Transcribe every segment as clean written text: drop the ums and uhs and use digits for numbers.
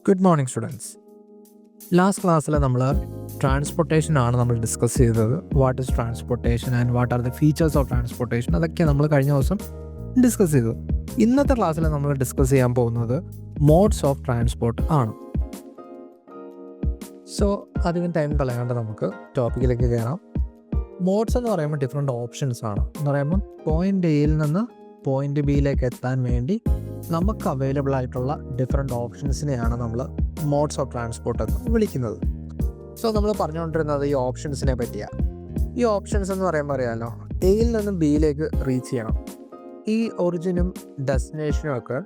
Good morning students. Last ക്ലാസ്സിൽ നമ്മൾ ട്രാൻസ്പോർട്ടേഷനാണ് നമ്മൾ ഡിസ്കസ് ചെയ്തത്. What is transportation and what are the features of transportation, അതൊക്കെ നമ്മൾ കഴിഞ്ഞ ദിവസം ഡിസ്കസ് ചെയ്തു. ഇന്നത്തെ ക്ലാസ്സിൽ നമ്മൾ ഡിസ്കസ് ചെയ്യാൻ പോകുന്നത് മോഡ്സ് ഓഫ് ട്രാൻസ്പോർട്ട് ആണ്. സോ അധികം ടൈം കളയാണ്ട് നമുക്ക് ടോപ്പിക്കിലേക്ക് കയറാം. മോഡ്സ് എന്ന് പറയുമ്പോൾ ഡിഫറെൻറ്റ് ഓപ്ഷൻസ് ആണ്. എന്ന് പറയുമ്പോൾ പോയിൻ്റ് എയിൽ നിന്ന് പോയിൻ്റ് ബിയിലേക്ക് എത്താൻ വേണ്ടി നമുക്ക് അവൈലബിൾ ആയിട്ടുള്ള ഡിഫറെൻറ്റ് ഓപ്ഷൻസിനെയാണ് നമ്മൾ മോഡ്സ് ഓഫ് ട്രാൻസ്പോർട്ട് എന്ന് വിളിക്കുന്നത്. സോ നമ്മൾ പറഞ്ഞുകൊണ്ടിരുന്നത് ഈ ഓപ്ഷൻസിനെ പറ്റിയാണ്. ഈ ഓപ്ഷൻസ് എന്ന് പറയുമ്പോൾ അറിയാമല്ലോ, എയിൽ നിന്നും ബിയിലേക്ക് റീച്ച് ചെയ്യണം. ഈ ഒറിജിനും ഡെസ്റ്റിനേഷനും ഒക്കെ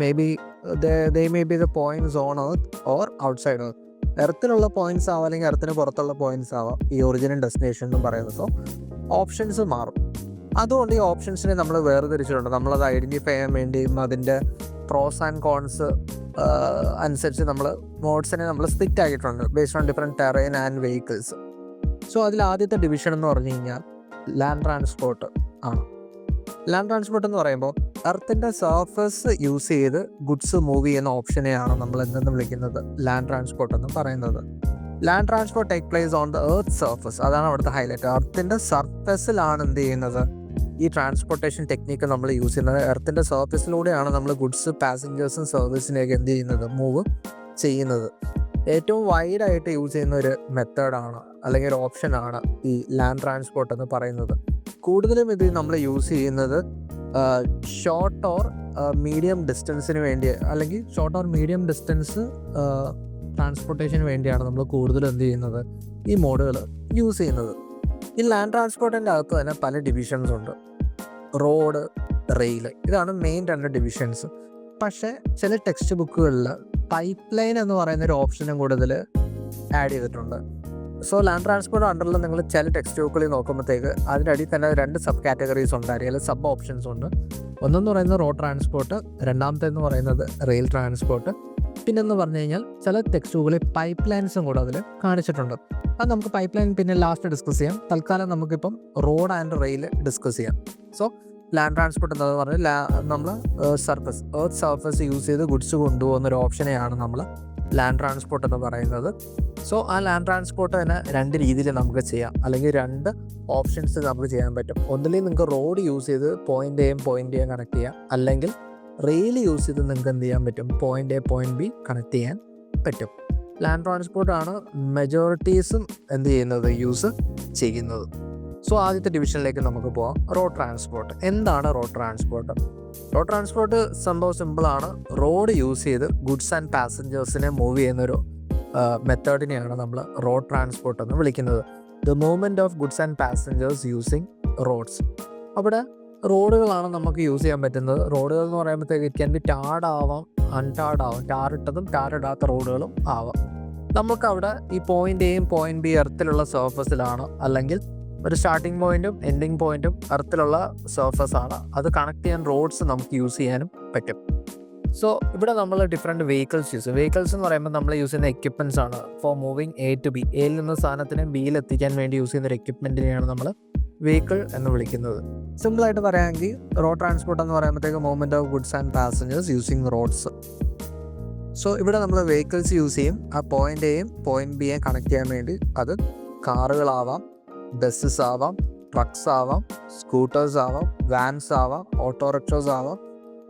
may be the points on earth or outside earth. എർത്തിലുള്ള പോയിന്റ്സ് ആവാം, അല്ലെങ്കിൽ എർത്തിന് പുറത്തുള്ള പോയിന്റ്സ് ആവാം ഈ ഒറിജിനും ഡെസ്റ്റിനേഷൻ എന്നും പറയുന്നത്. സോ ഓപ്ഷൻസ് മാറും. അതുകൊണ്ട് ഈ ഓപ്ഷൻസിനെ നമ്മൾ വേർതിരിച്ചിട്ടുണ്ട്. നമ്മളത് ഐഡൻറ്റിഫൈ ചെയ്യാൻ വേണ്ടിയും അതിൻ്റെ പ്രോസ് ആൻഡ് കോൺസ് അനുസരിച്ച് നമ്മൾ മോഡ്സിനെ നമ്മൾ സ്പ്ലിറ്റ് ആക്കിയിട്ടുണ്ട് based on different terrain and vehicles. So അതിൽ ആദ്യത്തെ ഡിവിഷൻ എന്ന് പറഞ്ഞു കഴിഞ്ഞാൽ ലാൻഡ് ട്രാൻസ്പോർട്ട് ആണ്. ലാൻഡ് ട്രാൻസ്പോർട്ട് എന്ന് പറയുമ്പോൾ എർത്തിൻ്റെ സർഫസ് യൂസ് ചെയ്ത് ഗുഡ്സ് മൂവ് ചെയ്യുന്ന ഓപ്ഷനെയാണ് നമ്മൾ എന്തെന്ന് വിളിക്കുന്നത് ലാൻഡ് ട്രാൻസ്പോർട്ട് എന്ന് പറയുന്നത്. Land transport take place on the earth surface. അതാണ് അവിടുത്തെ ഹൈലൈറ്റ്. എർത്തിൻ്റെ സർഫസിലാണ് എന്ത് ചെയ്യുന്നത്, ഈ ട്രാൻസ്പോർട്ടേഷൻ ടെക്നിക്ക് നമ്മൾ യൂസ് ചെയ്യുന്നത്. എർത്തിൻ്റെ സർഫസിലൂടെയാണ് നമ്മൾ ഗുഡ്സ്, പാസഞ്ചേഴ്സും സർവീസിനെയൊക്കെ എന്ത് ചെയ്യുന്നത്, മൂവ് ചെയ്യുന്നത്. ഏറ്റവും വൈഡായിട്ട് യൂസ് ചെയ്യുന്ന ഒരു മെത്തേഡാണ് അല്ലെങ്കിൽ ഒരു ഓപ്ഷനാണ് ഈ ലാൻഡ് ട്രാൻസ്പോർട്ട് എന്ന് പറയുന്നത്. കൂടുതലും ഇത് നമ്മൾ യൂസ് ചെയ്യുന്നത് ഷോർട്ട് ഓർ മീഡിയം ഡിസ്റ്റൻസിന് വേണ്ടി, അല്ലെങ്കിൽ ഷോർട്ട് ഓർ മീഡിയം ഡിസ്റ്റൻസ് ട്രാൻസ്പോർട്ടേഷന് വേണ്ടിയാണ് നമ്മൾ കൂടുതലും എന്ത് ചെയ്യുന്നത്, ഈ മോഡുകൾ യൂസ് ചെയ്യുന്നത്. ഈ ലാൻഡ് ട്രാൻസ്പോർട്ടിൻ്റെ അകത്ത് തന്നെ പല ഡിവിഷൻസ് ഉണ്ട്. റോഡ്, റെയിൽ, ഇതാണ് മെയിൻ രണ്ട് ഡിവിഷൻസ്. പക്ഷേ ചില ടെക്സ്റ്റ് ബുക്കുകളിൽ പൈപ്പ് ലൈൻ എന്ന് പറയുന്ന ഒരു ഓപ്ഷനും കൂടുതൽ ആഡ് ചെയ്തിട്ടുണ്ട്. സോ ലാൻഡ് ട്രാൻസ്പോർട്ട് അണ്ടറിൽ നിങ്ങൾ ചില ടെക്സ്റ്റ് ബുക്കുകളിൽ നോക്കുമ്പോഴത്തേക്ക് അതിൻ്റെ അടിയിൽ തന്നെ രണ്ട് സബ് കാറ്റഗറീസ് ഉണ്ടായിരിക്കും, അല്ലെങ്കിൽ സബ് ഓപ്ഷൻസ് ഉണ്ട്. ഒന്നെന്ന് പറയുന്നത് റോഡ് ട്രാൻസ്പോർട്ട്, രണ്ടാമത്തേന്ന് പറയുന്നത് റെയിൽ ട്രാൻസ്പോർട്ട്. പിന്നെന്ന് പറഞ്ഞു കഴിഞ്ഞാൽ ചില ടെക്സ്റ്റ് ബുക്കുകളിൽ പൈപ്പ് ലൈൻസും കൂടെ അതിൽ കാണിച്ചിട്ടുണ്ട്. അത് നമുക്ക് പൈപ്പ് ലൈൻ പിന്നെ ലാസ്റ്റ് ഡിസ്കസ് ചെയ്യാം. തൽക്കാലം നമുക്കിപ്പം റോഡ് ആൻഡ് റെയിൽ ഡിസ്കസ് ചെയ്യാം. സോ ലാൻഡ് ട്രാൻസ്പോർട്ട് എന്താണെന്ന് പറഞ്ഞാൽ നമ്മൾ സർഫസ്, എർത്ത് സർഫസ് യൂസ് ചെയ്ത് ഗുഡ്സ് കൊണ്ടുപോകുന്നൊരു ഓപ്ഷനെയാണ് നമ്മൾ ലാൻഡ് ട്രാൻസ്പോർട്ട് എന്ന് പറയുന്നത്. സോ ആ ലാൻഡ് ട്രാൻസ്പോർട്ട് തന്നെ രണ്ട് രീതിയിൽ നമുക്ക് ചെയ്യാം, അല്ലെങ്കിൽ രണ്ട് ഓപ്ഷൻസ് നമുക്ക് ചെയ്യാൻ പറ്റും. ഒന്നില്ലെങ്കിൽ നിങ്ങൾക്ക് റോഡ് യൂസ് ചെയ്ത് പോയിൻ്റ് എയും പോയിൻ്റ് ബിയും കണക്ട് ചെയ്യാം, അല്ലെങ്കിൽ റെയിൽ യൂസ് ചെയ്ത് നിങ്ങൾക്ക് എന്ത് ചെയ്യാൻ പറ്റും, point A point B connect ചെയ്യാൻ പറ്റും. ലാൻഡ് ട്രാൻസ്പോർട്ടാണ് മെജോറിറ്റീസും എന്ത് ചെയ്യുന്നത്, യൂസ് ചെയ്യുന്നത്. സോ ആദ്യത്തെ ഡിവിഷനിലേക്ക് നമുക്ക് പോകാം. Road transport. എന്താണ് റോഡ് ട്രാൻസ്പോർട്ട്? റോഡ് ട്രാൻസ്പോർട്ട് സംഭവം സിമ്പിളാണ്. റോഡ് യൂസ് ചെയ്ത് ഗുഡ്സ് ആൻഡ് പാസഞ്ചേഴ്സിനെ മൂവ് ചെയ്യുന്നൊരു മെത്തേഡിനെയാണ് നമ്മൾ റോഡ് ട്രാൻസ്പോർട്ട് എന്ന് വിളിക്കുന്നത്. The movement of goods and passengers using roads. അവിടെ റോഡുകളാണ് നമുക്ക് യൂസ് ചെയ്യാൻ പറ്റുന്നത്. റോഡുകൾ എന്ന് പറയുമ്പോഴത്തേക്ക് ഇറ്റ് ക്യാൻ ബി ടാർഡ് ആവാം, അൺടാർഡ് ആവാം, ടാറിട്ടതും ടാറിടാത്ത റോഡുകളും ആവാം. നമുക്കവിടെ ഈ പോയിൻ്റ് എയും പോയിൻ്റ് ബി എർത്തിലുള്ള സർഫസിലാണ്, അല്ലെങ്കിൽ ഒരു സ്റ്റാർട്ടിംഗ് പോയിന്റും എൻഡിങ് പോയിന്റും എർത്തിലുള്ള സർഫസ് ആണ്. അത് കണക്ട് ചെയ്യാൻ റോഡ്സ് നമുക്ക് യൂസ് ചെയ്യാനും പറ്റും. സോ ഇവിടെ നമ്മൾ ഡിഫറെൻറ്റ് വെഹിക്കിൾസ് യൂസ് ചെയ്യും. വെഹിക്കിൾസ് എന്ന് പറയുമ്പോൾ നമ്മൾ യൂസ് ചെയ്യുന്ന എക്യുപ്മെൻറ്റ്സ് ആണ് for moving A to B. എയിൽ നിന്ന് സാധനത്തിനെ ബിയിൽ എത്തിക്കാൻ വേണ്ടി യൂസ് ചെയ്യുന്ന ഒരു എക്യുപ്മെൻറ്റിനെയാണ് നമ്മൾ വെഹിക്കിൾ എന്ന് വിളിക്കുന്നത്. സിമ്പിളായിട്ട് പറയുകയാണെങ്കിൽ റോഡ് ട്രാൻസ്പോർട്ട് എന്ന് പറയുമ്പോഴത്തേക്ക് movement of goods and passengers using roads. So ഇവിടെ നമ്മൾ വെഹിക്കിൾസ് യൂസ് ചെയ്യും. ആ പോയിൻ്റ് എയും പോയിൻ്റ് ബിയെയും കണക്ട് ചെയ്യാൻ വേണ്ടി. അത് കാറുകളാവാം, ബസ്സസ് ആവാം, ട്രക്സ് ആവാം, സ്കൂട്ടേഴ്സ് ആവാം, വാൻസ് ആവാം, ഓട്ടോറിക്ഷോസ് ആവാം,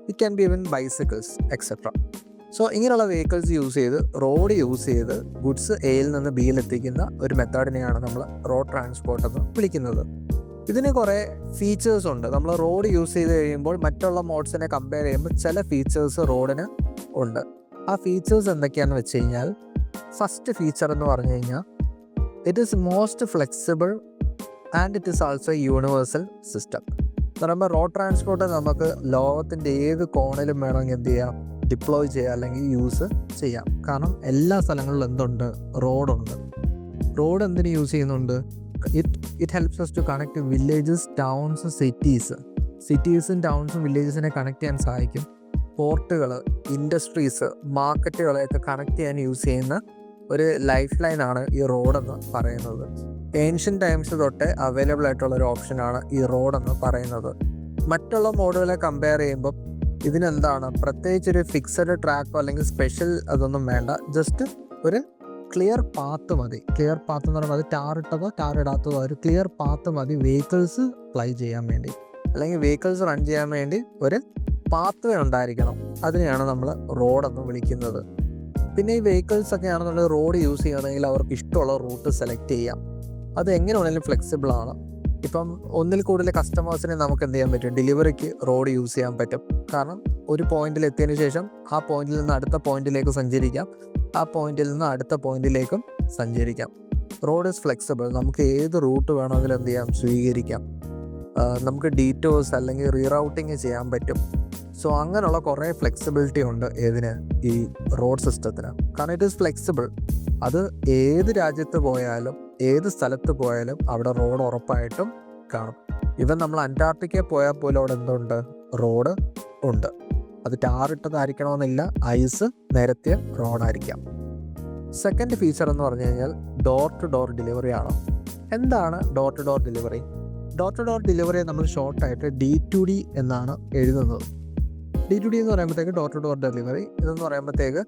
it can be even bicycles etcetera. So ഇങ്ങനെയുള്ള വെഹിക്കിൾസ് യൂസ് ചെയ്ത് റോഡ് യൂസ് ചെയ്ത് ഗുഡ്സ് എയിൽ നിന്ന് ബിയിൽ എത്തിക്കുന്ന ഒരു മെത്തേഡിനെയാണ് നമ്മൾ റോഡ് ട്രാൻസ്പോർട്ട് എന്ന് വിളിക്കുന്നത്. ഇതിന് കുറേ ഫീച്ചേഴ്സ് ഉണ്ട്. നമ്മൾ റോഡ് യൂസ് ചെയ്ത് കഴിയുമ്പോൾ മറ്റുള്ള മോഡ്സിനെ കമ്പയർ ചെയ്യുമ്പോൾ ചില ഫീച്ചേഴ്സ് റോഡിന് ഉണ്ട്. ആ ഫീച്ചേഴ്സ് എന്തൊക്കെയാണെന്ന് വെച്ച് കഴിഞ്ഞാൽ, ഫസ്റ്റ് ഫീച്ചർ എന്ന് പറഞ്ഞു കഴിഞ്ഞാൽ it is most flexible and it is also universal system. എന്ന് പറയുമ്പോൾ റോഡ് ട്രാൻസ്പോർട്ട് നമുക്ക് ലോകത്തിൻ്റെ ഏത് കോണിലും വേണമെങ്കിൽ എന്ത് ചെയ്യാം, ഡിപ്ലോയ് ചെയ്യാം, അല്ലെങ്കിൽ യൂസ് ചെയ്യാം. കാരണം എല്ലാ സ്ഥലങ്ങളിലും എന്തുണ്ട്, റോഡുണ്ട്. റോഡ് എന്തിനു യൂസ് ചെയ്യുന്നുണ്ട്, it helps us to connect villages, towns, സിറ്റീസും ടൗൺസും വില്ലേജസിനെ കണക്ട് ചെയ്യാൻ സഹായിക്കും. പോർട്ടുകൾ, ഇൻഡസ്ട്രീസ്, മാർക്കറ്റുകളെയൊക്കെ കണക്ട് ചെയ്യാൻ യൂസ് ചെയ്യുന്ന ഒരു ലൈഫ് ലൈനാണ് ഈ റോഡെന്ന് പറയുന്നത്. ഏൻഷ്യൻ ടൈംസ് തൊട്ടേ അവൈലബിൾ ആയിട്ടുള്ള ഒരു ഓപ്ഷനാണ് ഈ റോഡെന്ന് പറയുന്നത്. മറ്റുള്ള മോഡുകളെ കമ്പയർ ചെയ്യുമ്പോൾ ഇതിനെന്താണ് പ്രത്യേകിച്ചൊരു ഫിക്സഡ് ട്രാക്കോ അല്ലെങ്കിൽ സ്പെഷ്യൽ അതൊന്നും വേണ്ട. ജസ്റ്റ് ഒരു ക്ലിയർ പാത്ത് മതി. ക്ലിയർ പാത്ത് എന്ന് പറയുമ്പോൾ അത് ടാറിട്ടതോ ടാറിടാത്തതോ ഒരു ക്ലിയർ പാത്ത് മതി വെഹിക്കിൾസ് ഫ്ലൈ ചെയ്യാൻ വേണ്ടി, അല്ലെങ്കിൽ വെഹിക്കിൾസ് റൺ ചെയ്യാൻ വേണ്ടി ഒരു പാത്ത് വേ ഉണ്ടായിരിക്കണം. അതിനെയാണ് നമ്മൾ റോഡെന്ന് വിളിക്കുന്നത്. പിന്നെ ഈ വെഹിക്കിൾസ് ഒക്കെ ആണെന്നുണ്ടെങ്കിൽ റോഡ് യൂസ് ചെയ്യുകയാണെങ്കിൽ അവർക്ക് ഇഷ്ടമുള്ള റൂട്ട് സെലക്ട് ചെയ്യാം. അത് എങ്ങനെ വേണമെങ്കിലും ഫ്ലെക്സിബിൾ ആണ്. ഇപ്പം ഒന്നിൽ കൂടുതൽ കസ്റ്റമേഴ്സിനെ നമുക്ക് എന്ത് ചെയ്യാൻ പറ്റും, ഡെലിവറിക്ക് റോഡ് യൂസ് ചെയ്യാൻ പറ്റും. കാരണം ഒരു പോയിന്റിൽ എത്തിയതിനു ശേഷം ആ പോയിന്റിൽ നിന്ന് അടുത്ത പോയിന്റിലേക്ക് സഞ്ചരിക്കാം, ആ പോയിന്റിൽ നിന്ന് അടുത്ത പോയിന്റിലേക്കും സഞ്ചരിക്കാം. Road is flexible. നമുക്ക് ഏത് റൂട്ട് വേണമെങ്കിലും എന്ത് ചെയ്യാം, സ്വീകരിക്കാം. നമുക്ക് ഡീറ്റോഴ്സ് അല്ലെങ്കിൽ റീറൗട്ടിങ് ചെയ്യാൻ പറ്റും. സോ അങ്ങനെയുള്ള കുറേ ഫ്ലെക്സിബിലിറ്റി ഉണ്ട് ഏതിന്, ഈ റോഡ് സിസ്റ്റത്തിന്. കാരണം ഇറ്റ് ഈസ് ഫ്ലെക്സിബിൾ. അത് ഏത് രാജ്യത്ത് പോയാലും ഏത് സ്ഥലത്ത് പോയാലും അവിടെ റോഡ് ഉറപ്പായിട്ടും കാണും. ഇവൻ നമ്മൾ അന്റാർട്ടിക്കയിൽ പോയാൽ പോലും അവിടെ എന്തുണ്ട്, റോഡ് ഉണ്ട്. അത് ടാറിട്ടതായിരിക്കണമെന്നില്ല, ഐസ് നിരത്തിയ റോഡായിരിക്കാം. സെക്കൻഡ് ഫീച്ചർ എന്ന് പറഞ്ഞു കഴിഞ്ഞാൽ ഡോർ ടു ഡോർ ഡെലിവറി ആണ്. എന്താണ് door to door delivery? Door to door delivery നമ്മൾ ഷോർട്ടായിട്ട് D2D എന്നാണ് എഴുതുന്നത്. D2D എന്ന് പറയുമ്പോഴത്തേക്ക് ഡോർ ടു ഡോർ ഡെലിവറി. ഇതെന്ന് പറയുമ്പോഴത്തേക്ക്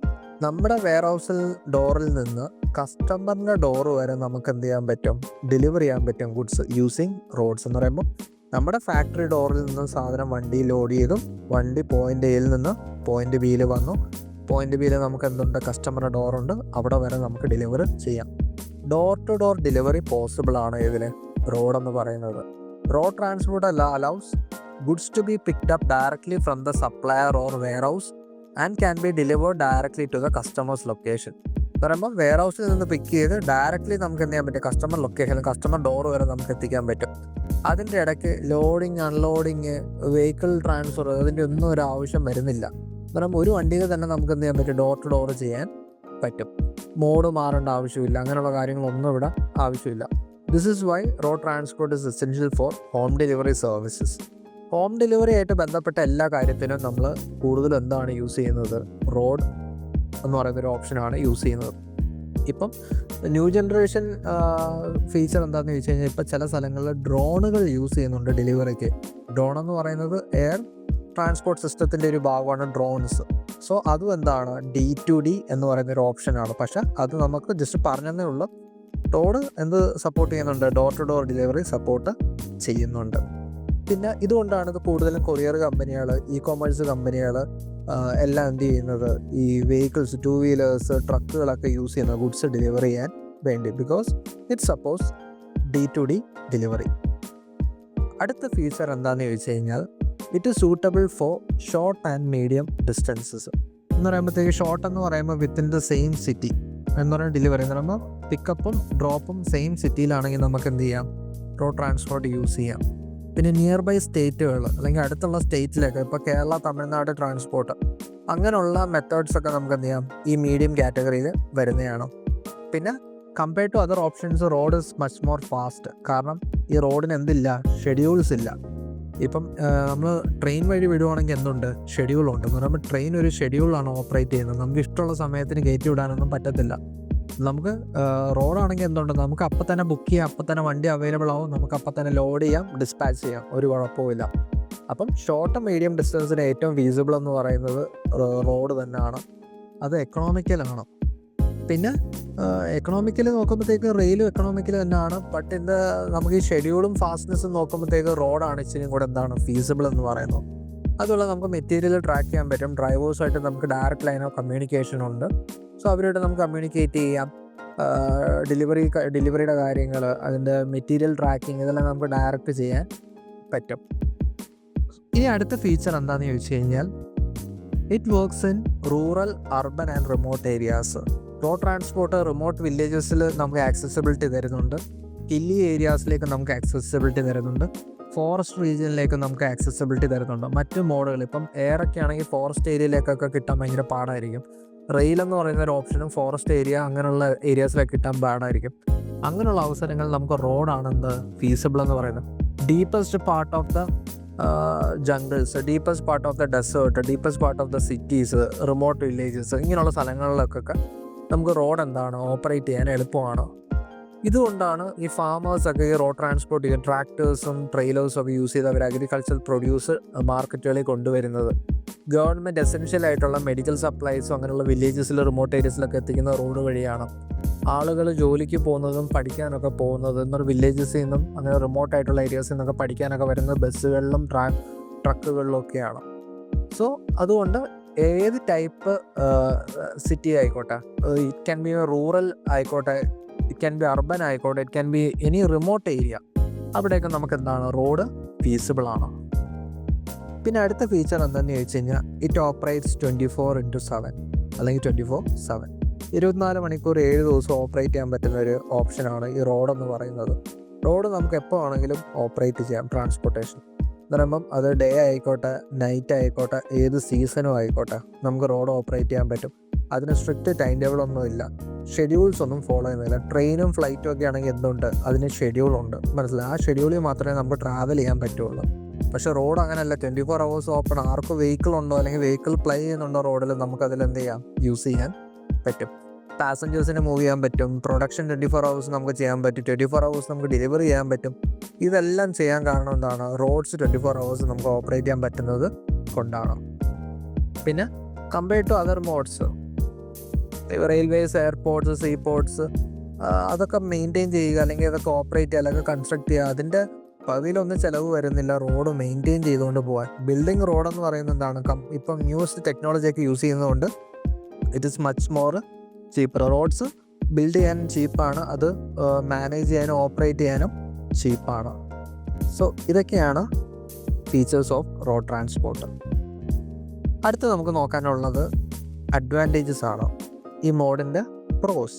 നമ്മുടെ വെയർ ഹൗസിൽ ഡോറിൽ നിന്ന് കസ്റ്റമറിൻ്റെ ഡോറ് വരെ നമുക്ക് എന്ത് ചെയ്യാൻ പറ്റും, ഡെലിവർ ചെയ്യാൻ പറ്റും ഗുഡ്സ് യൂസിങ് റോഡ്സ്. എന്ന് പറയുമ്പോൾ നമ്മുടെ ഫാക്ടറി ഡോറിൽ നിന്ന് സാധനം വണ്ടി ലോഡ് ചെയ്തും വണ്ടി പോയിന്റ് എയിൽ നിന്ന് പോയിന്റ് ബിയിൽ വന്നു. പോയിന്റ് ബിയിൽ നമുക്ക് എന്തുണ്ട്, കസ്റ്റമറുടെ ഡോറുണ്ട്, അവിടെ വരെ നമുക്ക് ഡെലിവറി ചെയ്യാം. Door to door delivery possible ആണ് ഇതിൽ റോഡെന്ന് പറയുന്നത്. Road transport allows goods to be picked up directly from the supplier or warehouse and can be delivered directly to the customer's location. പറയുമ്പോൾ വെയർ ഹൗസിൽ നിന്ന് പിക്ക് ചെയ്ത് ഡയറക്റ്റ്ലി നമുക്ക് എന്ത് ചെയ്യാൻ പറ്റും, കസ്റ്റമർ ലൊക്കേഷൻ, കസ്റ്റമർ ഡോർ വരെ നമുക്ക് എത്തിക്കാൻ പറ്റും. അതിൻ്റെ ഇടയ്ക്ക് ലോഡിങ് അൺലോഡിങ് വെഹിക്കിൾ ട്രാൻസ്ഫർ അതിൻ്റെ ഒന്നും ഒരു ആവശ്യം വരുന്നില്ല. പറയുമ്പോൾ ഒരു വണ്ടിയിൽ തന്നെ നമുക്ക് എന്ത് ചെയ്യാൻ പറ്റും, ഡോർ ടു ഡോർ ചെയ്യാൻ പറ്റും. മോഡ് മാറേണ്ട ആവശ്യമില്ല, അങ്ങനെയുള്ള കാര്യങ്ങളൊന്നും ഇവിടെ ആവശ്യമില്ല. This is why road transport is essential for home delivery services. Home delivery ആയിട്ട് ബന്ധപ്പെട്ട എല്ലാ കാര്യത്തിനും നമ്മൾ കൂടുതലും എന്താണ് യൂസ് ചെയ്യുന്നത്, റോഡ് എന്ന് പറയുന്നൊരു ഓപ്ഷനാണ് യൂസ് ചെയ്യുന്നത്. ഇപ്പം ന്യൂ ജനറേഷൻ ഫീച്ചർ എന്താണെന്ന് ചോദിച്ചു കഴിഞ്ഞാൽ ഇപ്പം ചില സ്ഥലങ്ങളിൽ ഡ്രോണുകൾ യൂസ് ചെയ്യുന്നുണ്ട് ഡെലിവറിക്ക്. ഡ്രോൺ എന്ന് പറയുന്നത് എയർ ട്രാൻസ്പോർട്ട് സിസ്റ്റത്തിൻ്റെ ഒരു ഭാഗമാണ് ഡ്രോൺസ്. സോ അതും എന്താണ്, D2D എന്ന് പറയുന്നൊരു ഓപ്ഷനാണ്. പക്ഷേ അത് നമുക്ക് ജസ്റ്റ് പറഞ്ഞതേ ഉള്ളൂ. റോഡ് എന്ത് സപ്പോർട്ട് ചെയ്യുന്നുണ്ട്, door to door delivery support ചെയ്യുന്നുണ്ട്. പിന്നെ ഇതുകൊണ്ടാണ് ഇത് കൂടുതലും കൊറിയർ കമ്പനികൾ, ഇ കൊമേഴ്സ് കമ്പനികൾ എല്ലാം എന്ത് ചെയ്യുന്നത്, ഈ വെഹിക്കിൾസ്, 2 വീലേഴ്സ്, ട്രക്കുകളൊക്കെ യൂസ് ചെയ്യുന്നത് ഗുഡ്സ് ഡെലിവർ ചെയ്യാൻ വേണ്ടി. Because it suppose D2D delivery. അടുത്ത ഫീച്ചർ എന്താണെന്ന് ചോദിച്ചു കഴിഞ്ഞാൽ it is suitable for short and medium distances. എന്ന് പറയുമ്പോഴത്തേക്ക് ഷോർട്ട് എന്ന് പറയുമ്പോൾ വിത്തിൻ ദ സെയിം സിറ്റി എന്ന് പറയുന്നത് ഡെലിവറി എന്ന് പറയുമ്പോൾ പിക്കപ്പും ഡ്രോപ്പും സെയിം സിറ്റിയിലാണെങ്കിൽ നമുക്ക് എന്ത് ചെയ്യാം, റോഡ് ട്രാൻസ്പോർട്ട് യൂസ് ചെയ്യാം. പിന്നെ നിയർ ബൈ സ്റ്റേറ്റുകൾ അല്ലെങ്കിൽ അടുത്തുള്ള സ്റ്റേറ്റിലേക്ക്, ഇപ്പോൾ കേരള തമിഴ്നാട് ട്രാൻസ്പോർട്ട് അങ്ങനെയുള്ള മെത്തേഡ്സ് ഒക്കെ നമുക്ക് എന്ത് ചെയ്യാം, ഈ മീഡിയം കാറ്റഗറിയിൽ വരുന്നതാണ്. പിന്നെ compare to other options road is much more fast. കാരണം ഈ റോഡിന് എന്തില്ല, ഷെഡ്യൂൾസ് ഇല്ല. ഇപ്പം നമ്മൾ ട്രെയിൻ വഴി വിടുവാണെങ്കിൽ എന്തുണ്ട്, ഷെഡ്യൂളുണ്ട്. എന്ന് പറയുമ്പോൾ ട്രെയിൻ ഒരു ഷെഡ്യൂളാണ് ഓപ്പറേറ്റ് ചെയ്യുന്നത്. നമുക്ക് ഇഷ്ടമുള്ള സമയത്തിന് കയറ്റി വിടാനൊന്നും പറ്റത്തില്ല. നമുക്ക് റോഡാണെങ്കിൽ എന്തുണ്ട്, നമുക്ക് അപ്പം തന്നെ ബുക്ക് ചെയ്യാം, അപ്പം തന്നെ വണ്ടി അവൈലബിൾ ആവും, നമുക്ക് അപ്പം തന്നെ ലോഡ് ചെയ്യാം, ഡിസ്പാച്ച് ചെയ്യാം, ഒരു കുഴപ്പമില്ല. അപ്പം ഷോർട്ട് മീഡിയം ഡിസ്റ്റൻസിന് ഏറ്റവും ഫീസിബിൾ എന്ന് പറയുന്നത് റോഡ് തന്നെയാണ്. അത് എക്കണോമിക്കലാണ്. പിന്നെ എക്കണോമിക്കലി നോക്കുമ്പോഴത്തേക്ക് റെയിലും എക്കണോമിക്കൽ തന്നെയാണ്. ബട്ട് ഇത് നമുക്ക് ഈ ഷെഡ്യൂളും ഫാസ്റ്റ്നെസ്സും നോക്കുമ്പോഴത്തേക്ക് റോഡാണ് ഇച്ചിരി കൂടെ എന്താണ് ഫീസിബിൾ എന്ന് പറയുന്നത്. അതുപോലെ നമുക്ക് മെറ്റീരിയൽ ട്രാക്ക് ചെയ്യാൻ പറ്റും. ഡ്രൈവേഴ്സായിട്ട് നമുക്ക് ഡയറക്റ്റ് ലൈൻ ഓഫ് കമ്മ്യൂണിക്കേഷൻ ഉണ്ട്. സോ അവരോട് നമുക്ക് കമ്മ്യൂണിക്കേറ്റ് ചെയ്യാം. ഡെലിവറിയുടെ കാര്യങ്ങൾ, അതിൻ്റെ മെറ്റീരിയൽ ട്രാക്കിങ്, ഇതെല്ലാം നമുക്ക് ഡയറക്റ്റ് ചെയ്യാൻ പറ്റും. ഇനി അടുത്ത ഫീച്ചർ എന്താണെന്ന് ചോദിച്ചു കഴിഞ്ഞാൽ it works in rural, urban and remote areas. Road transport remote വില്ലേജസിൽ നമുക്ക് ആക്സസിബിലിറ്റി തരുന്നുണ്ട്. ഹില്ലി ഏരിയാസിലേക്ക് നമുക്ക് ആക്സസിബിലിറ്റി തരുന്നുണ്ട്. ഫോറസ്റ്റ് റീജിയനിലേക്ക് നമുക്ക് ആക്സസിബിലിറ്റി തരുന്നുണ്ട്. മറ്റ് മോഡുകൾ ഇപ്പം എയറൊക്കെ ആണെങ്കിൽ ഫോറസ്റ്റ് ഏരിയയിലേക്കൊക്കെ കിട്ടാൻ ഭയങ്കര പാടായിരിക്കും. റെയിൽ എന്ന് പറയുന്ന ഒരു ഓപ്ഷനും ഫോറസ്റ്റ് ഏരിയ അങ്ങനെയുള്ള ഏരിയാസിലേക്ക് കിട്ടാൻ പാടായിരിക്കും. അങ്ങനെയുള്ള അവസരങ്ങൾ നമുക്ക് റോഡാണ് എന്ത് ഫീസിബിൾ എന്ന് പറയുന്നത്. Deepest part of the jungles, deepest part of the desert, deepest part of the cities, remote villages, ഇങ്ങനെയുള്ള സ്ഥലങ്ങളിലൊക്കെ നമുക്ക് റോഡ് എന്താണ് ഓപ്പറേറ്റ് ചെയ്യാൻ എളുപ്പമാണ്. ഇതുകൊണ്ടാണ് ഈ ഫാമേഴ്സൊക്കെ ഈ റോഡ് ട്രാൻസ്പോർട്ട് ചെയ്യുക, ട്രാക്ടേഴ്സും ട്രെയിലേഴ്സും ഒക്കെ യൂസ് ചെയ്ത് അവർ അഗ്രികൾച്ചറൽ പ്രൊഡ്യൂസ് മാർക്കറ്റുകളിൽ കൊണ്ടുവരുന്നത്. ഗവൺമെൻറ് എസെൻഷ്യൽ ആയിട്ടുള്ള മെഡിക്കൽ സപ്ലൈസും അങ്ങനെയുള്ള വില്ലേജസിൽ റിമോട്ട് ഏരിയസിലൊക്കെ എത്തിക്കുന്ന റോഡ് വഴിയാണ്. ആളുകൾ ജോലിക്ക് പോകുന്നതും പഠിക്കാനൊക്കെ പോകുന്നത് എന്നൊരു വില്ലേജസിൽ നിന്നും അങ്ങനെ റിമോട്ടായിട്ടുള്ള ഏരിയാസിൽ നിന്നൊക്കെ പഠിക്കാനൊക്കെ വരുന്നത് ബസ്സുകളിലും ട്രക്കുകളിലും ഒക്കെയാണ്. സോ അതുകൊണ്ട് ഏത് ടൈപ്പ് സിറ്റി ആയിക്കോട്ടെ, ഇറ്റ് ക്യാൻ ബി റൂറൽ ആയിക്കോട്ടെ, ഇറ്റ് ക്യാൻ ബി അർബൻ ആയിക്കോട്ടെ, it can be any remote area, അവിടെയൊക്കെ നമുക്ക് എന്താണ് റോഡ് ഫീസിബിൾ ആണ്. പിന്നെ അടുത്ത ഫീച്ചർ എന്താണെന്ന് ചോദിച്ചു കഴിഞ്ഞാൽ ഇറ്റ് ഓപ്പറേറ്റ്സ് 24/7 അല്ലെങ്കിൽ 24/7, 24 മണിക്കൂർ 7 ദിവസം ഓപ്പറേറ്റ് ചെയ്യാൻ പറ്റുന്ന ഒരു ഓപ്ഷനാണ് ഈ റോഡെന്ന് പറയുന്നത്. റോഡ് നമുക്ക് എപ്പോൾ വേണമെങ്കിലും ഓപ്പറേറ്റ് ചെയ്യാം. ട്രാൻസ്പോർട്ടേഷൻ എന്ന് പറയുമ്പം അത് ഡേ ആയിക്കോട്ടെ, നൈറ്റ് ആയിക്കോട്ടെ, ഏത് സീസണും ആയിക്കോട്ടെ, നമുക്ക് റോഡ് ഓപ്പറേറ്റ് ചെയ്യാൻ പറ്റും. അതിന് സ്ട്രിക്റ്റ് ടൈം ടേബിളൊന്നും ഇല്ല, ഷെഡ്യൂൾസ് ഒന്നും ഫോളോ ചെയ്യുന്നില്ല. ട്രെയിനും ഫ്ലൈറ്റും ഒക്കെ ആണെങ്കിൽ എന്തുണ്ട്, അതിന് ഷെഡ്യൂളുണ്ട്, മനസ്സിലായി. ആ ഷെഡ്യൂളിൽ മാത്രമേ നമുക്ക് ട്രാവൽ ചെയ്യാൻ പറ്റുള്ളൂ. പക്ഷേ റോഡ് അങ്ങനെയല്ല, 24 hours ഓപ്പൺ. ആർക്ക് വെഹിക്കിൾ ഉണ്ടോ അല്ലെങ്കിൽ വെഹിക്കിൾ പ്ലേ ചെയ്യുന്നുണ്ടോ റോഡിൽ, നമുക്കതിൽ എന്ത് ചെയ്യാം, യൂസ് ചെയ്യാൻ പറ്റും. പാസഞ്ചേഴ്സിനെ മൂവ് ചെയ്യാൻ പറ്റും. പ്രൊഡക്ഷൻ 24 hours നമുക്ക് ചെയ്യാൻ പറ്റും. 24 hours നമുക്ക് ഡെലിവറി ചെയ്യാൻ പറ്റും. ഇതെല്ലാം ചെയ്യാൻ കാരണം എന്താണ്, റോഡ്സ് 24 hours നമുക്ക് ഓപ്പറേറ്റ് ചെയ്യാൻ പറ്റുന്നത് കൊണ്ടാണ്. പിന്നെ compared to other modes, railways, airports, seaports, അതൊക്കെ മെയിൻറ്റെയിൻ ചെയ്യുക അല്ലെങ്കിൽ അതൊക്കെ ഓപ്പറേറ്റ് ചെയ്യുക അല്ലെങ്കിൽ കൺസ്ട്രക്ട് ചെയ്യുക, അതിൻ്റെ പകുതിയിലൊന്നും ചിലവ് വരുന്നില്ല റോഡ് മെയിൻറ്റെയിൻ ചെയ്തുകൊണ്ട് പോകാൻ. ബിൽഡിംഗ് റോഡെന്ന് പറയുന്നത് എന്താണ്, ഇപ്പം ന്യൂസ് ടെക്നോളജിയൊക്കെ യൂസ് ചെയ്യുന്നതുകൊണ്ട് it is much more cheaper. Roads build ചെയ്യാനും ചീപ്പാണ്, അത് മാനേജ് ചെയ്യാനും ഓപ്പറേറ്റ് ചെയ്യാനും ചീപ്പാണ്. സോ ഇതൊക്കെയാണ് ഫീച്ചേഴ്സ് ഓഫ് റോഡ് ട്രാൻസ്പോർട്ട്. അടുത്ത് നമുക്ക് നോക്കാനുള്ളത് അഡ്വാൻറ്റേജസ് ആണ്. ഈ മോഡിൻ്റെ പ്രോസ്,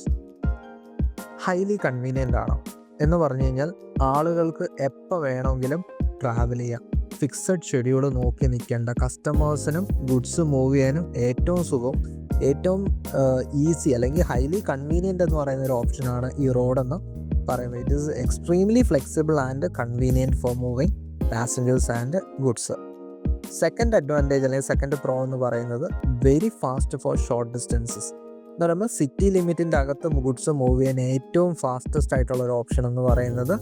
ഹൈലി കൺവീനിയൻ്റ് ആണ് എന്ന് പറഞ്ഞു കഴിഞ്ഞാൽ ആളുകൾക്ക് എപ്പോൾ വേണമെങ്കിലും ട്രാവൽ ചെയ്യാം. ഫിക്സഡ് ഷെഡ്യൂൾ നോക്കി നിൽക്കേണ്ട, കസ്റ്റമേഴ്സിനും ഗുഡ്സ് മൂവ് ചെയ്യാനും ഏറ്റവും സുഖം, ഏറ്റവും ഈസി അല്ലെങ്കിൽ ഹൈലി കൺവീനിയൻ്റ് എന്ന് പറയുന്ന ഒരു ഓപ്ഷനാണ് ഈ റോഡെന്ന് പറയുന്നത്. It is extremely flexible and convenient for moving passengers and goods. Second advantage അല്ലെങ്കിൽ സെക്കൻഡ് പ്രോ എന്ന് പറയുന്നത് very fast for short distances എന്ന് പറയുമ്പോൾ സിറ്റി ലിമിറ്റിൻ്റെ അകത്ത് ഗുഡ്സ് മൂവ് ചെയ്യാൻ ഏറ്റവും ഫാസ്റ്റസ്റ്റ് ആയിട്ടുള്ള ഒരു ഓപ്ഷൻ എന്ന് പറയുന്നത്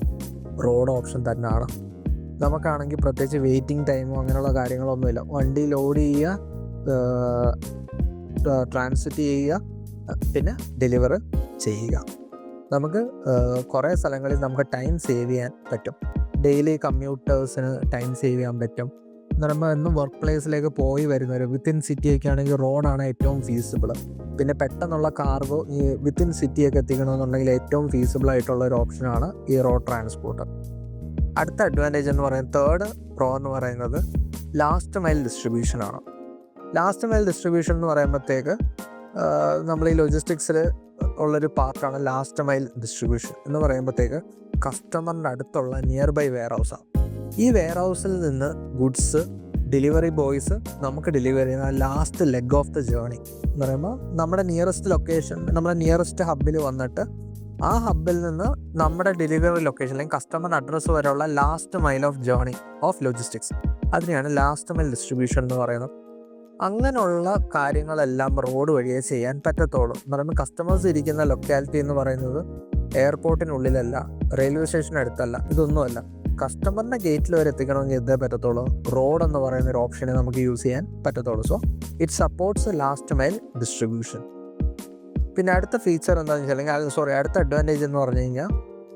റോഡ് ഓപ്ഷൻ തന്നെയാണ്. നമുക്കാണെങ്കിൽ പ്രത്യേകിച്ച് വെയിറ്റിംഗ് ടൈമോ അങ്ങനെയുള്ള കാര്യങ്ങളൊന്നുമില്ല. വണ്ടി ലോഡ് ചെയ്യുക, ട്രാൻസിറ്റ് ചെയ്യുക, പിന്നെ ഡെലിവർ ചെയ്യുക. നമുക്ക് കുറേ സ്ഥലങ്ങളിൽ നമുക്ക് ടൈം സേവ് ചെയ്യാൻ പറ്റും. ഡെയിലി കമ്മ്യൂട്ടേഴ്സിന് ടൈം സേവ് ചെയ്യാൻ പറ്റും. എന്ന് പറയുമ്പോൾ എന്നും വർക്ക് പ്ലേസിലേക്ക് പോയി വരുന്നവർ വിത്തിൻ സിറ്റിയൊക്കെ ആണെങ്കിൽ റോഡാണ് ഏറ്റവും ഫീസിബിൾ. പിന്നെ പെട്ടെന്നുള്ള കാർഗോ ഈ വിത്തിൻ സിറ്റിയൊക്കെ എത്തിക്കണമെന്നുണ്ടെങ്കിൽ ഏറ്റവും ഫീസിബിൾ ആയിട്ടുള്ള ഒരു ഓപ്ഷനാണ് ഈ റോഡ് ട്രാൻസ്പോർട്ട്. അടുത്ത അഡ്വാൻറ്റേജ് എന്ന് പറയുന്നത്, തേർഡ് പ്രോ എന്ന് പറയുന്നത് ലാസ്റ്റ് മൈൽ ഡിസ്ട്രിബ്യൂഷനാണ്. ലാസ്റ്റ് മൈൽ ഡിസ്ട്രിബ്യൂഷൻ എന്ന് പറയുമ്പോഴത്തേക്ക് നമ്മൾ ഈ ലോജിസ്റ്റിക്സിൽ ഉള്ളൊരു പാർട്ടാണ് ലാസ്റ്റ് മൈൽ ഡിസ്ട്രിബ്യൂഷൻ എന്ന് പറയുമ്പോഴത്തേക്ക് കസ്റ്റമറിൻ്റെ അടുത്തുള്ള നിയർ ബൈ വെയർ ഹൗസാണ്. ഈ വെയർ ഹൗസിൽ നിന്ന് ഗുഡ്സ് ഡെലിവറി ബോയ്സ് നമുക്ക് ഡെലിവറി ചെയ്യുന്ന last leg of the journey എന്ന് പറയുമ്പോൾ നമ്മുടെ നിയറസ്റ്റ് ലൊക്കേഷൻ, നമ്മുടെ നിയറസ്റ്റ് ഹബ്ബിൽ വന്നിട്ട് ആ ഹബ്ബിൽ നിന്ന് നമ്മുടെ ഡെലിവറി ലൊക്കേഷൻ അല്ലെങ്കിൽ കസ്റ്റമർ അഡ്രസ്സ് വരെയുള്ള last mile of journey of logistics, അതിനെയാണ് ലാസ്റ്റ് മൈൽ ഡിസ്ട്രിബ്യൂഷൻ എന്ന് പറയുന്നത്. അങ്ങനെയുള്ള കാര്യങ്ങളെല്ലാം റോഡ് വഴിയേ ചെയ്യാൻ പറ്റത്തുള്ളൂ. എന്ന് പറയുമ്പോൾ കസ്റ്റമേഴ്സ് ഇരിക്കുന്ന ലൊക്കാലിറ്റി എന്ന് പറയുന്നത് എയർപോർട്ടിനുള്ളിലല്ല, റെയിൽവേ സ്റ്റേഷൻ അടുത്തല്ല, ഇതൊന്നുമല്ല. കസ്റ്റമറിൻ്റെ ഗേറ്റിൽ വരെ എത്തിക്കണമെങ്കിൽ ഇതേ പറ്റത്തുള്ളൂ. റോഡ് എന്ന് പറയുന്ന ഒരു ഓപ്ഷനെ നമുക്ക് യൂസ് ചെയ്യാൻ പറ്റത്തുള്ളൂ. So it supports last mile distribution. പിന്നെ അടുത്ത ഫീച്ചർ എന്താണെന്ന് വെച്ചാൽ അടുത്ത അഡ്വാൻറ്റേജ് എന്ന് പറഞ്ഞു കഴിഞ്ഞാൽ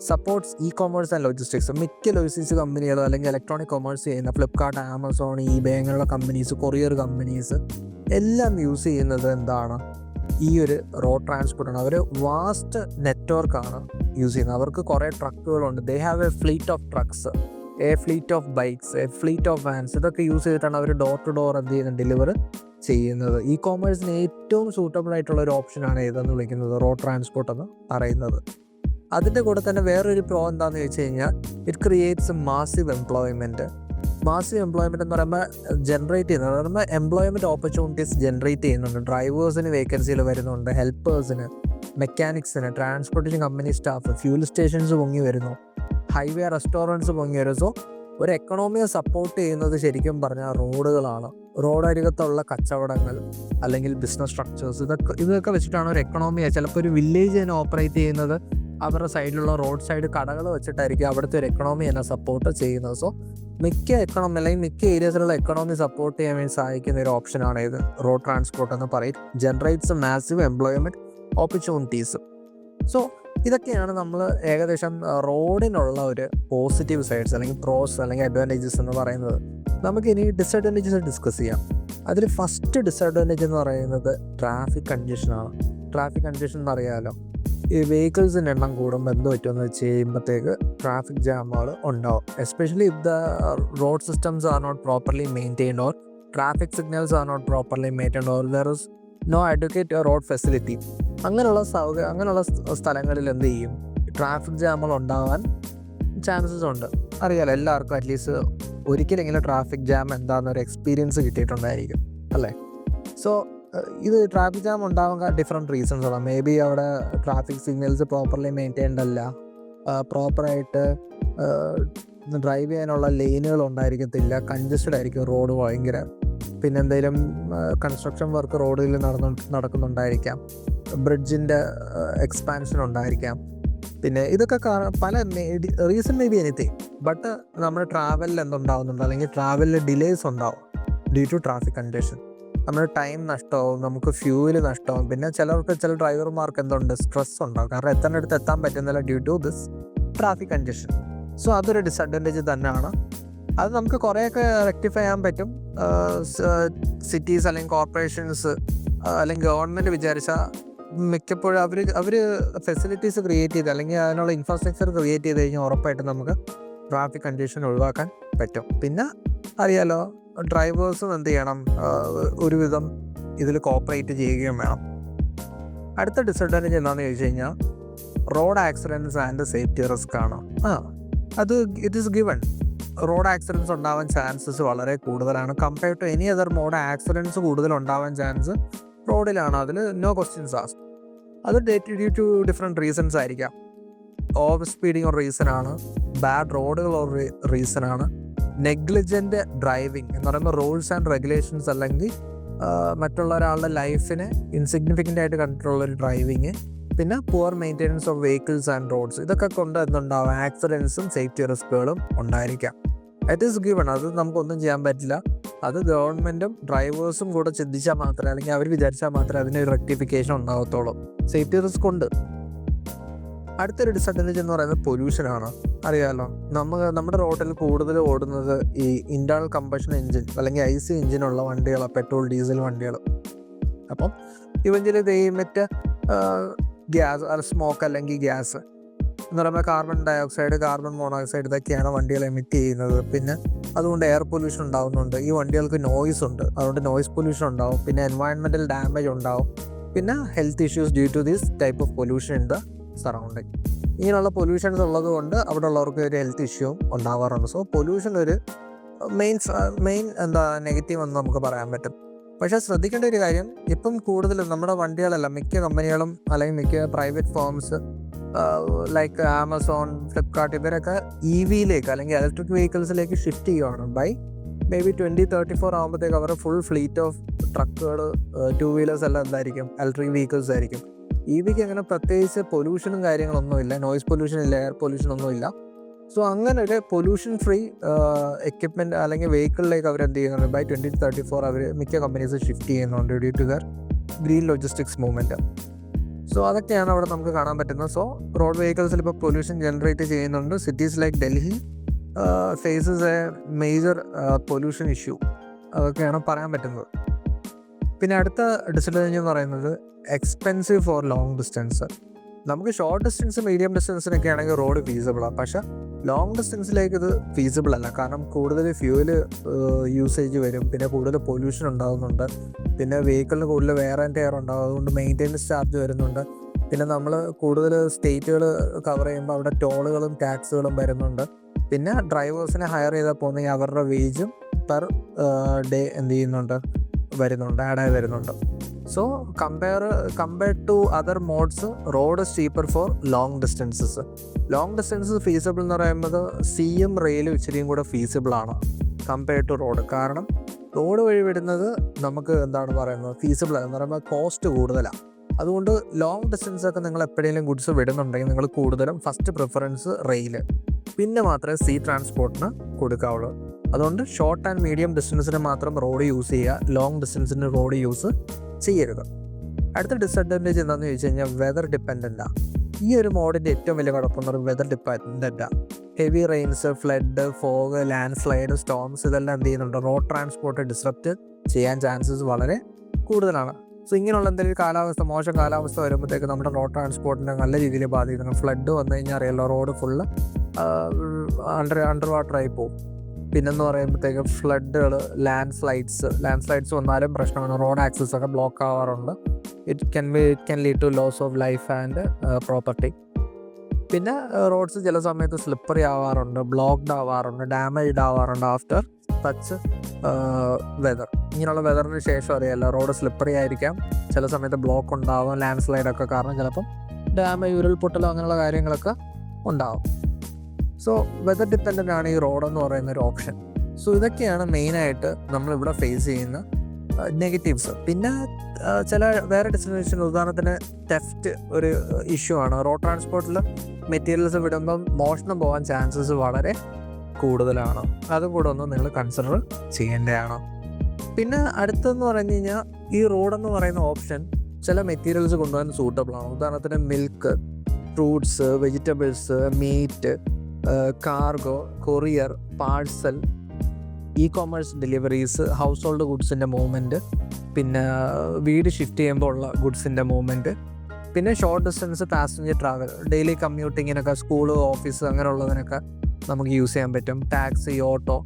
supports e commerce and logistics. മിക്ക ലോജിസ്റ്റിക്സ് കമ്പനികളോ അല്ലെങ്കിൽ ഇലക്ട്രോണിക് കൊമേഴ്സ് ചെയ്യുന്ന ഫ്ലിപ്കാർട്ട്, ആമസോൺ, ഈബേ അങ്ങനെയുള്ള കമ്പനീസ്, കൊറിയർ കമ്പനീസ് എല്ലാം യൂസ് ചെയ്യുന്നത് എന്താണ്, ഈ ഒരു റോഡ് ട്രാൻസ്പോർട്ടാണ്. അവർ വാസ്റ്റ് നെറ്റ്വർക്കാണ് യൂസ് ചെയ്യുന്നത്. അവർക്ക് കുറേ ട്രക്കുകളുണ്ട്. They have a fleet of trucks, a fleet of bikes, a fleet of vans. ഇതൊക്കെ യൂസ് ചെയ്തിട്ടാണ് അവർ ഡോർ ടു ഡോർ എന്ത് ചെയ്യുന്നത്, ഡെലിവർ ചെയ്യുന്നത്. ഇ കോമേഴ്സിന് ഏറ്റവും സൂട്ടബിൾ ആയിട്ടുള്ള ഒരു ഓപ്ഷനാണ് ഏതെന്ന് വിളിക്കുന്നത് റോഡ് ട്രാൻസ്പോർട്ട് എന്ന് പറയുന്നത്. അതിൻ്റെ കൂടെ തന്നെ വേറൊരു പ്രോ എന്താണെന്ന് വെച്ച് കഴിഞ്ഞാൽ it creates massive employment. Massive employment എന്ന് പറയുമ്പോൾ ജനറേറ്റ് ചെയ്യുന്നത്, പറയുമ്പോൾ എംപ്ലോയ്മെൻറ്റ് ഓപ്പർച്യൂണിറ്റീസ് ജനറേറ്റ് ചെയ്യുന്നുണ്ട്. ഡ്രൈവേഴ്സിന് വേക്കൻസികൾ വരുന്നുണ്ട്, ഹെൽപ്പേഴ്സിന്, മെക്കാനിക്സിന്, transportation company staff, fuel stations പൊങ്ങി വരുന്നു, ഹൈവേ റെസ്റ്റോറൻറ്റ്സ് പൊങ്ങി വരും. സോ ഒരു എക്കണോമിയെ സപ്പോർട്ട് ചെയ്യുന്നത് ശരിക്കും പറഞ്ഞാൽ റോഡുകളാണ്. റോഡരികത്തുള്ള കച്ചവടങ്ങൾ അല്ലെങ്കിൽ ബിസിനസ് സ്ട്രക്ചേഴ്സ്, ഇതൊക്കെ വെച്ചിട്ടാണ് ഒരു എക്കണോമിയെ, ചിലപ്പോൾ ഒരു വില്ലേജ് തന്നെ ഓപ്പറേറ്റ് ചെയ്യുന്നത് അവരുടെ സൈഡിലുള്ള റോഡ് സൈഡ് കടകൾ വെച്ചിട്ടായിരിക്കും അവിടുത്തെ ഒരു എക്കണോമി എന്നെ സപ്പോർട്ട് ചെയ്യുന്നത്. സോ മിക്ക എക്കണോമി അല്ലെങ്കിൽ മിക്ക ഏരിയസിലുള്ള എക്കണോമി സപ്പോർട്ട് ചെയ്യാൻ വേണ്ടി സഹായിക്കുന്ന ഒരു ഓപ്ഷനാണ് ഇത് റോഡ് ട്രാൻസ്പോർട്ട് എന്ന് പറയും. Generates massive employment opportunities. So ഇതൊക്കെയാണ് നമ്മൾ ഏകദേശം റോഡിനുള്ള ഒരു പോസിറ്റീവ് സൈഡ്സ് അല്ലെങ്കിൽ പ്രോസ് അല്ലെങ്കിൽ അഡ്വാൻറ്റേജസ് എന്ന് പറയുന്നത്. നമുക്കിനി ഡിസഡ്വാൻറ്റേജസ് ഡിസ്കസ് ചെയ്യാം. അതിൽ ഫസ്റ്റ് ഡിസഡ്വാൻറ്റേജ് എന്ന് പറയുന്നത് ട്രാഫിക് കൺജഷനാണ്. ട്രാഫിക് കൺജഷൻ എന്നറിയാമല്ലോ, ഈ വെഹിക്കിൾസിൻ്റെ എണ്ണം കൂടുമ്പോൾ എന്ത് പറ്റുമെന്ന് വെച്ച് കഴിയുമ്പോഴത്തേക്ക് ട്രാഫിക് ജാമുകൾ ഉണ്ടാവും. Especially if the road systems are not properly maintained or traffic signals are not properly maintained or there is no adequate road facility. അങ്ങനെയുള്ള സ്ഥലങ്ങളിൽ എന്ത് ചെയ്യും, ട്രാഫിക് ജാമുകൾ ഉണ്ടാകാൻ ചാൻസസ് ഉണ്ട്. അറിയാലോ, എല്ലാവർക്കും അറ്റ്ലീസ്റ്റ് ഒരിക്കലെങ്കിലും ട്രാഫിക് ജാം എന്താണെന്നൊരു എക്സ്പീരിയൻസ് കിട്ടിയിട്ടുണ്ടായിരിക്കും അല്ലേ. സോ ഇത് ട്രാഫിക് ജാം ഉണ്ടാകാൻ ഡിഫറെൻറ്റ് റീസൺസ് ആണ്. മേ ബി അവിടെ ട്രാഫിക് സിഗ്നൽസ് പ്രോപ്പർലി മെയിൻറ്റെയിൻഡ് അല്ല, പ്രോപ്പറായിട്ട് ഡ്രൈവ് ചെയ്യാനുള്ള ലെയിനുകൾ ഉണ്ടായിരിക്കത്തില്ല, കൺജസ്റ്റഡ് ആയിരിക്കും റോഡ് ഭയങ്കര. പിന്നെ എന്തെങ്കിലും കൺസ്ട്രക്ഷൻ വർക്ക് റോഡിൽ നടക്കുന്നുണ്ടായിരിക്കാം, ബ്രിഡ്ജിൻ്റെ എക്സ്പാൻഷൻ ഉണ്ടായിരിക്കാം. പിന്നെ ഇതൊക്കെ പല reason may be anything. But നമ്മുടെ ട്രാവലിൽ എന്തുണ്ടാവുന്നുണ്ട്, അല്ലെങ്കിൽ ട്രാവലിൽ ഡിലേസ് ഉണ്ടാവും ഡ്യൂ ടു ട്രാഫിക് കൺജഷൻ. നമ്മുടെ ടൈം നഷ്ടമാവും, നമുക്ക് ഫ്യൂവൽ നഷ്ടമാവും. പിന്നെ ചില ഡ്രൈവർമാർക്ക് എന്തുണ്ട്, സ്ട്രെസ് ഉണ്ടാവും, കാരണം എത്തേണ്ടടുത്ത് എത്താൻ പറ്റുന്നില്ല due to this traffic congestion. So അതൊരു ഡിസഡ്വാൻറ്റേജ് തന്നെയാണ്. അത് നമുക്ക് കുറേയൊക്കെ റെക്ടിഫൈ ചെയ്യാൻ പറ്റും. സിറ്റീസ് അല്ലെങ്കിൽ കോർപ്പറേഷൻസ് അല്ലെങ്കിൽ ഗവൺമെൻറ് വിചാരിച്ചാൽ മിക്കപ്പോഴും അവർ ഫെസിലിറ്റീസ് ക്രിയേറ്റ് ചെയ്ത് അല്ലെങ്കിൽ അതിനുള്ള ഇൻഫ്രാസ്ട്രക്ചർ ക്രിയേറ്റ് ചെയ്ത് കഴിഞ്ഞാൽ ഉറപ്പായിട്ടും നമുക്ക് ട്രാഫിക് കൺജഷൻ ഒഴിവാക്കാൻ പറ്റും. പിന്നെ അറിയാലോ, ഡ്രൈവേഴ്സും എന്ത് ചെയ്യണം, ഒരുവിധം ഇതിൽ കോപ്പറേറ്റ് ചെയ്യുകയും വേണം. അടുത്ത ഡിസഡ്വാൻറ്റേജ് എന്താണെന്ന് ചോദിച്ചു കഴിഞ്ഞാൽ road accidents and safety risk ആണ്. അത് it is given. Road accidents ഉണ്ടാവാൻ ചാൻസസ് വളരെ കൂടുതലാണ്. Compared to any other mode accidents കൂടുതൽ ഉണ്ടാവാൻ ചാൻസ് റോഡിലാണ്. അതിൽ നോ ക്വസ്റ്റ്യൻസ് ആസ്ക്ഡ്. അത് ഡ്യൂ ടു ഡിഫറെൻറ്റ് റീസൺസ് ആയിരിക്കാം. ഓവർ സ്പീഡിങ് ഒരു റീസണാണ്, ബാഡ് റോഡുകൾ ഒരു റീസണാണ്, നെഗ്ലിജൻറ്റ് ഡ്രൈവിംഗ് എന്ന് പറയുമ്പോൾ റൂൾസ് ആൻഡ് റെഗുലേഷൻസ് അല്ലെങ്കിൽ മറ്റുള്ള ഒരാളുടെ ലൈഫിനെ ഇൻസിഗ്നിഫിക്കൻ്റ് ആയിട്ട് കണ്ടിട്ടുള്ളൊരു ഡ്രൈവിങ്, പിന്നെ poor maintenance of vehicles and roads. ഇതൊക്കെ കൊണ്ട് എന്തുണ്ടാവും, ആക്സിഡൻസും സേഫ്റ്റി റിസ്കുകളും ഉണ്ടായിരിക്കാം. It is given. അത് നമുക്കൊന്നും ചെയ്യാൻ പറ്റില്ല. അത് ഗവൺമെൻറ്റും ഡ്രൈവേഴ്സും കൂടെ ചിന്തിച്ചാൽ മാത്രമേ, അല്ലെങ്കിൽ അവർ വിചാരിച്ചാൽ മാത്രമേ അതിനൊരു റെക്ടിഫിക്കേഷൻ ഉണ്ടാകത്തുള്ളൂ. സേഫ്റ്റി റിസ്ക് ഉണ്ട്. അടുത്തൊരു ഡിസഡ്വാൻറ്റേജ് എന്ന് പറയുന്നത് പൊല്യൂഷനാണ്. അറിയാമല്ലോ, നമ്മുടെ റോഡിൽ കൂടുതൽ ഓടുന്നത് ഈ ഇൻറ്റേർണൽ കമ്പഷൻ എഞ്ചിൻ അല്ലെങ്കിൽ IC എഞ്ചിനുള്ള വണ്ടികളാണ്, പെട്രോൾ ഡീസൽ വണ്ടികൾ. അപ്പം ഇവഞ്ചലി മറ്റ് ഗ്യാസ് സ്മോക്ക് അല്ലെങ്കിൽ ഗ്യാസ് എന്ന് പറയുമ്പോൾ കാർബൺ ഡയോക്സൈഡ്, കാർബൺ മോണോക്സൈഡ് ഇതൊക്കെയാണ് വണ്ടികൾ എമിറ്റ് ചെയ്യുന്നത്. പിന്നെ അതുകൊണ്ട് എയർ പൊല്യൂഷൻ ഉണ്ടാകുന്നുണ്ട്. ഈ വണ്ടികൾക്ക് നോയ്സ് ഉണ്ട്, അതുകൊണ്ട് നോയ്സ് പൊല്യൂഷൻ ഉണ്ടാവും. പിന്നെ എൻവയൺമെൻറ്റൽ ഡാമേജ് ഉണ്ടാവും. പിന്നെ health issues due to this type of pollution in the surrounding. ഇങ്ങനെയുള്ള പൊല്യൂഷൻസ് ഉള്ളത് കൊണ്ട് അവിടെ ഉള്ളവർക്ക് ഒരു ഹെൽത്ത് ഇഷ്യൂ ഉണ്ടാവാറുണ്ട്. സോ പൊല്യൂഷൻ ഒരു മെയിൻ നെഗറ്റീവ് എന്ന് നമുക്ക് പറയാൻ പറ്റും. പക്ഷേ ശ്രദ്ധിക്കേണ്ട ഒരു കാര്യം, ഇപ്പം കൂടുതലും നമ്മുടെ വണ്ടികളെല്ലാം മിക്ക കമ്പനികളും അല്ലെങ്കിൽ മിക്ക private firms like Amazon, Flipkart ഇവരൊക്കെ EVയിലേക്ക് അല്ലെങ്കിൽ ഇലക്ട്രിക് വെഹിക്കിൾസിലേക്ക് ഷിഫ്റ്റ് ചെയ്യുകയാണ്. ബൈ മേ ബി 2034 ആകുമ്പോഴത്തേക്ക് അവരുടെ ഫുൾ ഫ്ലീറ്റ് ഓഫ് ട്രക്കുകൾ, 2 വീലേഴ്സ് എല്ലാം എന്തായിരിക്കും, ഇലക്ട്രിക് വെഹിക്കിൾസ് ആയിരിക്കും. EVക്ക് അങ്ങനെ പ്രത്യേകിച്ച് പൊല്യൂഷനും കാര്യങ്ങളൊന്നുമില്ല, നോയ്സ് പൊല്യൂഷൻ ഇല്ല, എയർ പൊല്യൂഷൻ ഒന്നുമില്ല. സോ അങ്ങനെ ഒരു പൊല്യൂഷൻ ഫ്രീ എക്യുപ്മെൻറ്റ് അല്ലെങ്കിൽ വെഹിക്കിളിലേക്ക് അവർ എന്ത് ചെയ്യുന്നുണ്ട്, ബൈ 2034 അവർ മിക്ക കമ്പനീസ് ഷിഫ്റ്റ് ചെയ്യുന്നുണ്ട് due to their green logistics movement. So അതൊക്കെയാണ് അവിടെ നമുക്ക് കാണാൻ പറ്റുന്നത്. സോ റോഡ് വെഹിക്കിൾസിൽ ഇപ്പോൾ പൊല്യൂഷൻ ജനറേറ്റ് ചെയ്യുന്നുണ്ട്. Cities like Delhi faces a major pollution issue. അതൊക്കെയാണ് പറയാൻ പറ്റുന്നത്. പിന്നെ അടുത്ത ഡിസഡ്വാൻറ്റേജ് എന്ന് പറയുന്നത് എക്സ്പെൻസീവ് ഫോർ ലോങ് ഡിസ്റ്റൻസ്. നമുക്ക് ഷോർട്ട് ഡിസ്റ്റൻസ്, മീഡിയം ഡിസ്റ്റൻസിനൊക്കെ ആണെങ്കിൽ റോഡ് ഫീസിബിളാണ്. പക്ഷേ ലോങ് ഡിസ്റ്റൻസിലേക്ക് ഇത് ഫീസിബിൾ അല്ല. കാരണം കൂടുതൽ ഫ്യൂവൽ യൂസേജ് വരും, പിന്നെ കൂടുതൽ പൊല്യൂഷൻ ഉണ്ടാകുന്നുണ്ട്, പിന്നെ വെഹിക്കിളിന് കൂടുതൽ വെയർ ആൻഡ് ടയർ ഉണ്ടാകും, അതുകൊണ്ട് മെയിൻ്റെനൻസ് ചാർജ് വരുന്നുണ്ട്. പിന്നെ നമ്മൾ കൂടുതൽ സ്റ്റേറ്റുകൾ കവർ ചെയ്യുമ്പോൾ അവിടെ ടോളുകളും ടാക്സുകളും വരുന്നുണ്ട്. പിന്നെ ഡ്രൈവേഴ്സിനെ ഹയർ ചെയ്താൽ പോകുന്നെങ്കിൽ അവരുടെ വേജും പെർ ഡേ എന്ത് ചെയ്യുന്നുണ്ട്, ആഡായി വരുന്നുണ്ട്. So compared to other modes road is cheaper for long distances. Long distances feasible എന്ന് പറയുന്നത് സിയും റെയിലും ഇച്ചിരിയും കൂടെ ഫീസിബിളാണ് കമ്പയർഡ് ടു റോഡ്. കാരണം റോഡ് വഴി വിടുന്നത് നമുക്ക് ഫീസിബിൾ എന്ന് പറയുമ്പോൾ കോസ്റ്റ് കൂടുതലാണ്. അതുകൊണ്ട് ലോങ് ഡിസ്റ്റൻസൊക്കെ നിങ്ങൾ എപ്പോഴെങ്കിലും ഗുഡ്സ് വിടുന്നുണ്ടെങ്കിൽ നിങ്ങൾ കൂടുതലും ഫസ്റ്റ് പ്രിഫറൻസ് റെയിൽ, പിന്നെ മാത്രമേ സീ ട്രാൻസ്പോർട്ടിന് കൊടുക്കാവുള്ളൂ. അതുകൊണ്ട് ഷോർട്ട് ആൻഡ് മീഡിയം ഡിസ്റ്റൻസിന് മാത്രം റോഡ് യൂസ് ചെയ്യുക, ലോങ് ഡിസ്റ്റൻസിന് റോഡ് യൂസ് ചെയ്യരുത്. അടുത്ത ഡിസഡ്വാൻറ്റേജ് എന്താണെന്ന് ചോദിച്ചു കഴിഞ്ഞാൽ വെതർ ഡിപ്പെൻഡൻ്റാണ്. ഈ ഒരു മോഡിൻ്റെ ഏറ്റവും വലിയ കുഴപ്പമെന്ന് പറയുന്നത് വെതർ ഡിപ്പെൻഡൻ്റാണ്. Heavy rains, flood, fog, landslide, storms ഇതെല്ലാം എന്ത് ചെയ്യുന്നുണ്ട്, റോഡ് ട്രാൻസ്പോർട്ട് ഡിസ്റപ്റ്റ് ചെയ്യാൻ ചാൻസസ് വളരെ കൂടുതലാണ്. സോ ഇങ്ങനെയുള്ള എന്തെങ്കിലും കാലാവസ്ഥ, മോശം കാലാവസ്ഥ വരുമ്പോഴത്തേക്ക് നമ്മുടെ റോഡ് ട്രാൻസ്പോർട്ടിനെ നല്ല രീതിയിൽ ബാധിക്കുന്നു. ഫ്ലഡ് വന്നു കഴിഞ്ഞാൽ അറിയാലോ, റോഡ് ഫുള്ള് അണ്ടർ വാട്ടറായി പോകും. പിന്നെന്ന് പറയുമ്പോഴത്തേക്ക് ഫ്ലഡുകൾ, ലാൻഡ് സ്ലൈഡ്സ് വന്നാലും പ്രശ്നമാണ്. റോഡ് ആക്സസ് ഒക്കെ ബ്ലോക്ക് ആവാറുണ്ട്. It can lead to loss of life and property. പിന്നെ റോഡ്സ് ചില സമയത്ത് സ്ലിപ്പറി ആവാറുണ്ട്, ബ്ലോക്ക്ഡ് ആവാറുണ്ട്, ഡാമേജ്ഡ് ആവാറുണ്ട് ആഫ്റ്റർ സച്ച് വെതർ. ഇങ്ങനെയുള്ള വെതറിന് ശേഷം അറിയാമല്ലോ, റോഡ് സ്ലിപ്പറി ആയിരിക്കാം, ചില സമയത്ത് ബ്ലോക്ക് ഉണ്ടാവും, ലാൻഡ് സ്ലൈഡൊക്കെ കാരണം ചിലപ്പം ഡാമേജ്, ഉരുൾപൊട്ടലോ അങ്ങനെയുള്ള കാര്യങ്ങളൊക്കെ ഉണ്ടാവും. സോ വെതർ ഡിപ്പെൻഡൻ്റ് ആണ് ഈ റോഡെന്ന് പറയുന്ന ഒരു ഓപ്ഷൻ. സോ ഇതൊക്കെയാണ് മെയിനായിട്ട് നമ്മളിവിടെ ഫേസ് ചെയ്യുന്ന നെഗറ്റീവ്സ്. പിന്നെ ചില വേറെ ഡെസ്റ്റിനേഷൻ, ഉദാഹരണത്തിന് ടെഫ്റ്റ് ഒരു ഇഷ്യൂ ആണ്. റോഡ് ട്രാൻസ്പോർട്ടിൽ മെറ്റീരിയൽസ് വിടുമ്പം മോഷണം പോകാൻ ചാൻസസ് വളരെ കൂടുതലാണ്. അതും കൂടെ ഒന്ന് നിങ്ങൾ കൺസിഡർ ചെയ്യേണ്ടതാണ്. പിന്നെ അടുത്തെന്ന് പറഞ്ഞു കഴിഞ്ഞാൽ ഈ റോഡെന്ന് പറയുന്ന ഓപ്ഷൻ ചില മെറ്റീരിയൽസ് കൊണ്ടുപോകാൻ സൂട്ടബിൾ ആണ്. ഉദാഹരണത്തിന് milk, fruits, vegetables, meat, cargo, courier, parcel, e commerce deliveries, household ഗുഡ്സിൻ്റെ മൂവ്മെൻറ്റ്, പിന്നെ വീട് ഷിഫ്റ്റ് ചെയ്യുമ്പോൾ ഉള്ള ഗുഡ്സിൻ്റെ മൂവ്മെൻറ്റ്, പിന്നെ short distance passenger travel, daily കമ്മ്യൂട്ടിങ്ങിനൊക്കെ, സ്കൂള്, ഓഫീസ് അങ്ങനെയുള്ളതിനൊക്കെ നമുക്ക് യൂസ് ചെയ്യാൻ പറ്റും. ടാക്സി, ഓട്ടോ,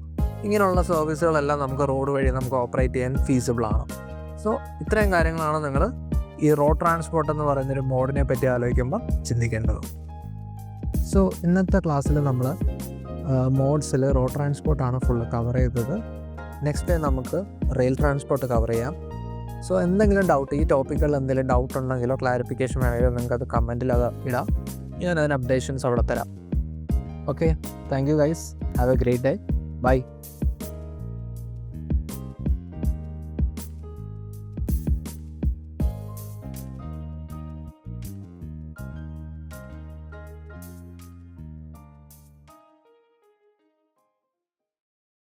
ഇങ്ങനെയുള്ള സർവീസുകളെല്ലാം നമുക്ക് റോഡ് വഴി നമുക്ക് ഓപ്പറേറ്റ് ചെയ്യാൻ ഫീസിബിളാണ്. സോ ഇത്രയും കാര്യങ്ങളാണ് നിങ്ങൾ ഈ റോഡ് ട്രാൻസ്പോർട്ട് എന്ന് പറയുന്നൊരു മോഡിനെ പറ്റി ആലോചിക്കുമ്പോൾ ചിന്തിക്കേണ്ടത്. സോ ഇന്നത്തെ ക്ലാസ്സിൽ നമ്മൾ മോഡ്സിൽ റോഡ് ട്രാൻസ്പോർട്ടാണ് ഫുള്ള് കവർ ചെയ്തത്. നെക്സ്റ്റ് ടൈം നമുക്ക് റെയിൽ ട്രാൻസ്പോർട്ട് കവർ ചെയ്യാം. സോ എന്തെങ്കിലും ഡൗട്ട്, ഈ ടോപ്പിക്കുകളിൽ എന്തെങ്കിലും ഡൗട്ട് ഉണ്ടെങ്കിലോ ക്ലാരിഫിക്കേഷൻ വേണമെങ്കിലോ നിങ്ങൾക്കത് കമൻറ്റിൽ അത് ഇടാം. ഞാൻ അതിന് അപ്ഡേഷൻസ് അവിടെ തരാം. Okay, thank you guys, have a great day, by.